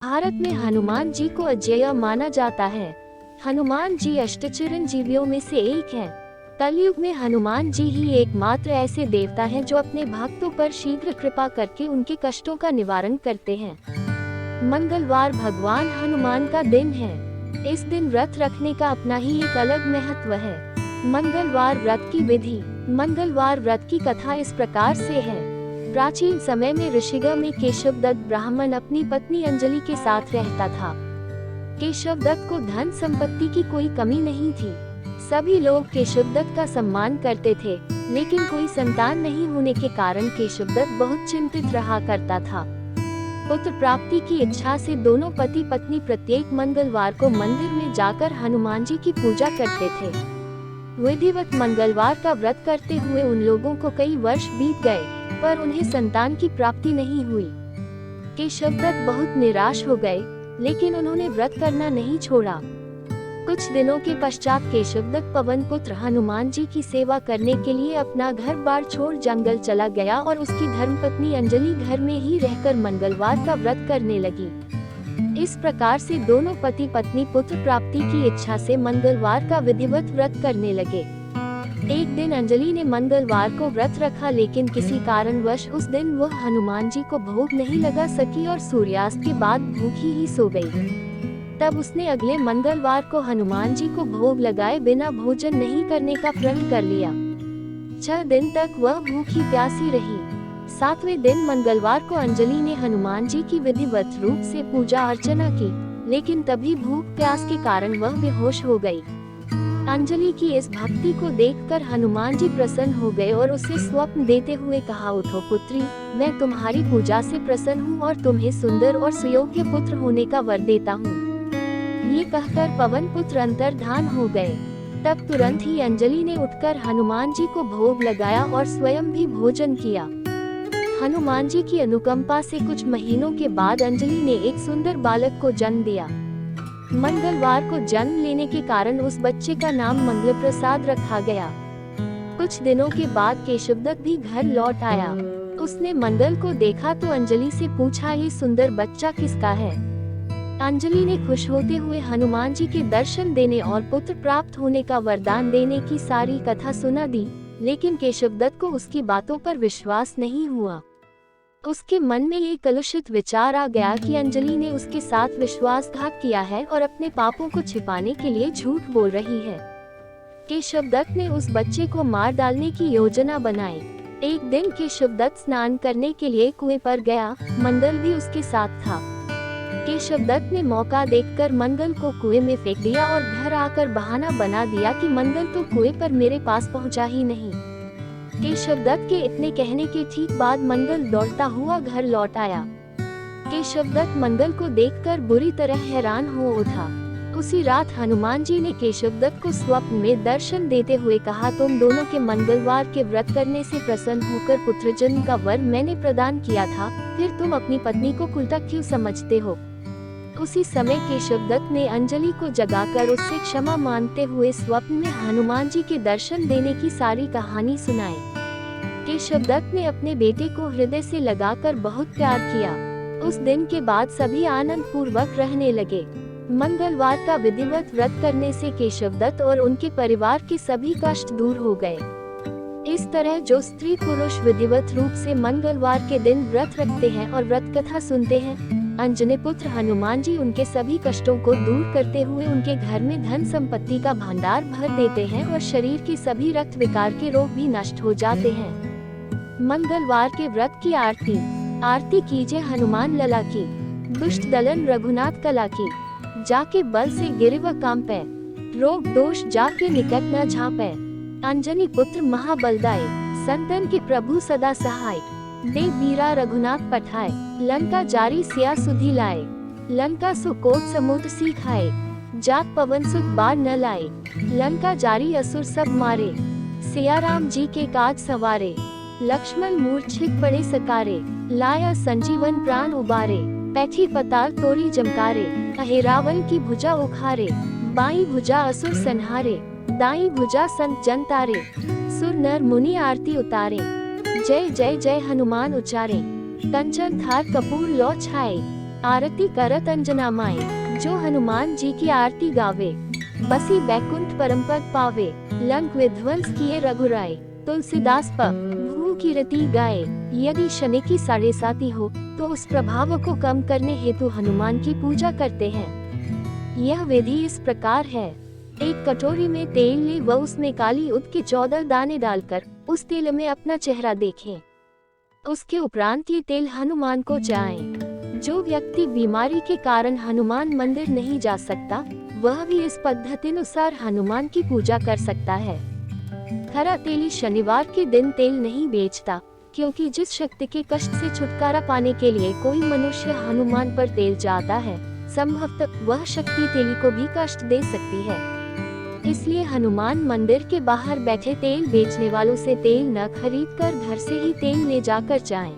भारत में हनुमान जी को अजेय माना जाता है। हनुमान जी अष्टचिरंजीवियों में से एक हैं। कलयुग में हनुमान जी ही एकमात्र ऐसे देवता हैं जो अपने भक्तों पर शीघ्र कृपा करके उनके कष्टों का निवारण करते हैं। मंगलवार भगवान हनुमान का दिन है। इस दिन व्रत रखने का अपना ही एक अलग महत्व है। मंगलवार व्रत की विधि। मंगलवार व्रत की कथा इस प्रकार से है। प्राचीन समय में ऋषिगण में केशवदत्त ब्राह्मण अपनी पत्नी अंजलि के साथ रहता था। केशवदत्त को धन संपत्ति की कोई कमी नहीं थी। सभी लोग केशवदत्त का सम्मान करते थे, लेकिन कोई संतान नहीं होने के कारण केशवदत्त बहुत चिंतित रहा करता था। पुत्र प्राप्ति की इच्छा से दोनों पति पत्नी प्रत्येक मंगलवार को मंदिर में जाकर हनुमान जी की पूजा करते थे। विधिवत मंगलवार का व्रत करते हुए उन लोगों को कई वर्ष बीत गए, पर उन्हें संतान की प्राप्ति नहीं हुई। केशवदत्त बहुत निराश हो गए, लेकिन उन्होंने व्रत करना नहीं छोड़ा। कुछ दिनों के पश्चात केशवदत्त पवन पुत्र हनुमान जी की सेवा करने के लिए अपना घर बार छोड़ जंगल चला गया और उसकी धर्मपत्नी अंजलि घर में ही रहकर मंगलवार का व्रत करने लगी। इस प्रकार से दोनों पति पत्नी पुत्र प्राप्ति की इच्छा से मंगलवार का विधिवत व्रत करने लगे। एक दिन अंजलि ने मंगलवार को व्रत रखा, लेकिन किसी कारणवश उस दिन वह हनुमान जी को भोग नहीं लगा सकी और सूर्यास्त के बाद भूखी ही सो गई। तब उसने अगले मंगलवार को हनुमान जी को भोग लगाए बिना भोजन नहीं करने का प्रण कर लिया। 6 दिन तक वह भूखी प्यासी रही। 7वें दिन मंगलवार को अंजलि ने हनुमान जी की विधिवत रूप से पूजा अर्चना की, लेकिन तभी भूख प्यास के कारण वह बेहोश हो गई। अंजलि की इस भक्ति को देखकर हनुमान जी प्रसन्न हो गए और उसे स्वप्न देते हुए कहा, उठो पुत्री, मैं तुम्हारी पूजा से प्रसन्न हूँ और तुम्हें सुंदर और सुयोग्य पुत्र होने का वर देता हूँ। ये कहकर पवन पुत्र अंतर्धान हो गए। तब तुरंत ही अंजलि ने उठकर हनुमान जी को भोग लगाया और स्वयं भी भोजन किया। हनुमान जी की अनुकंपा से कुछ महीनों के बाद अंजलि ने एक सुंदर बालक को जन्म दिया। मंगलवार को जन्म लेने के कारण उस बच्चे का नाम मंगल प्रसाद रखा गया। कुछ दिनों के बाद केशवदत्त भी घर लौट आया। उसने मंगल को देखा तो अंजलि से पूछा, ये सुंदर बच्चा किसका है? अंजलि ने खुश होते हुए हनुमान जी के दर्शन देने और पुत्र प्राप्त होने का वरदान देने की सारी कथा सुना दी, लेकिन केशवदत्त को उसकी बातों पर विश्वास नहीं हुआ। उसके मन में ये कलुषित विचार आ गया कि अंजलि ने उसके साथ विश्वासघात किया है और अपने पापों को छिपाने के लिए झूठ बोल रही है। केशवदत्त ने उस बच्चे को मार डालने की योजना बनाई। एक दिन केशवदत्त स्नान करने के लिए कुएं पर गया। मंगल भी उसके साथ था। केशवदत्त ने मौका देखकर मंगल को कुएं में फेंक दिया और घर आकर बहाना बना दिया कि मंगल तो कुएं पर मेरे पास पहुंचा ही नहीं। केशवदत्त के इतने कहने के ठीक बाद मंगल दौड़ता हुआ घर लौट आया। केशवदत्त मंगल को देखकर बुरी तरह हैरान हो उठा। उसी रात हनुमान जी ने केशवदत्त को स्वप्न में दर्शन देते हुए कहा, तुम दोनों के मंगलवार के व्रत करने से प्रसन्न होकर पुत्र जन्म का वर मैंने प्रदान किया था, फिर तुम अपनी पत्नी को कुलटा क्यों समझते हो? उसी समय केशवदत्त ने अंजलि को जगाकर उससे क्षमा मांगते हुए स्वप्न में हनुमान जी के दर्शन देने की सारी कहानी सुनाई। केशवदत्त ने अपने बेटे को हृदय से लगाकर बहुत प्यार किया। उस दिन के बाद सभी आनंद पूर्वक रहने लगे। मंगलवार का विधिवत व्रत करने से केशवदत्त और उनके परिवार के सभी कष्ट दूर हो गए। इस तरह जो स्त्री पुरुष विधिवत रूप से मंगलवार के दिन व्रत रखते हैं और व्रत कथा सुनते हैं, अंजनी पुत्र हनुमान जी उनके सभी कष्टों को दूर करते हुए उनके घर में धन संपत्ति का भंडार भर देते हैं और शरीर के सभी रक्त विकार के रोग भी नष्ट हो जाते हैं। मंगलवार के व्रत की आरती। आरती कीजिए हनुमान लला की, दुष्ट दलन रघुनाथ कला की। जाके बल से गिरे व कांपे, रोग दोष जाके निकट न झांपे। अंजनी पुत्र महाबलदाय, संतन के प्रभु सदा सहाय। दे बीरा रघुनाथ पठाए, लंका जारी सिया सुधि लाए। लंका सुकोट समुद्र सीखाए, जात पवन सुख बार न लाए। लंका जारी असुर सब मारे, सिया राम जी के काज सवारे। लक्ष्मण मूर्छित पड़े सकारे, लाया संजीवन प्राण उबारे। पैठी पताल तोरी जमकारे, अहे रावण की भुजा उखारे। बाई भुजा असुर संहारे, दाई भुजा संत जन तारे। सुर नर मुनि आरती उतारे, जय जय जय हनुमान उचारे। कंचन थार कपूर लौ छाए, आरती करत अंजना माई, जो हनुमान जी की आरती गावे, बसी बैकुंठ परम पद पावे, लंक विध्वंस किए रघुराय, तुलसीदास भू कीरति गाए। यदि शनि की साढ़े साती हो तो उस प्रभाव को कम करने हेतु हनुमान की पूजा करते हैं। यह विधि इस प्रकार है। एक कटोरी में तेल ले व उसमें काली उद के 14 दाने डालकर उस तेल में अपना चेहरा देखें। उसके उपरांत ये तेल हनुमान को चाहें। जो व्यक्ति बीमारी के कारण हनुमान मंदिर नहीं जा सकता, वह भी इस पद्धति अनुसार हनुमान की पूजा कर सकता है। खरा तेली शनिवार के दिन तेल नहीं बेचता, क्योंकि जिस शक्ति के कष्ट से छुटकारा पाने के लिए कोई मनुष्य हनुमान पर तेल चाहता है, संभवतः वह शक्ति तेली को भी कष्ट दे सकती है। इसलिए हनुमान मंदिर के बाहर बैठे तेल बेचने वालों से तेल न खरीदकर घर से ही तेल ले जाकर जाएं।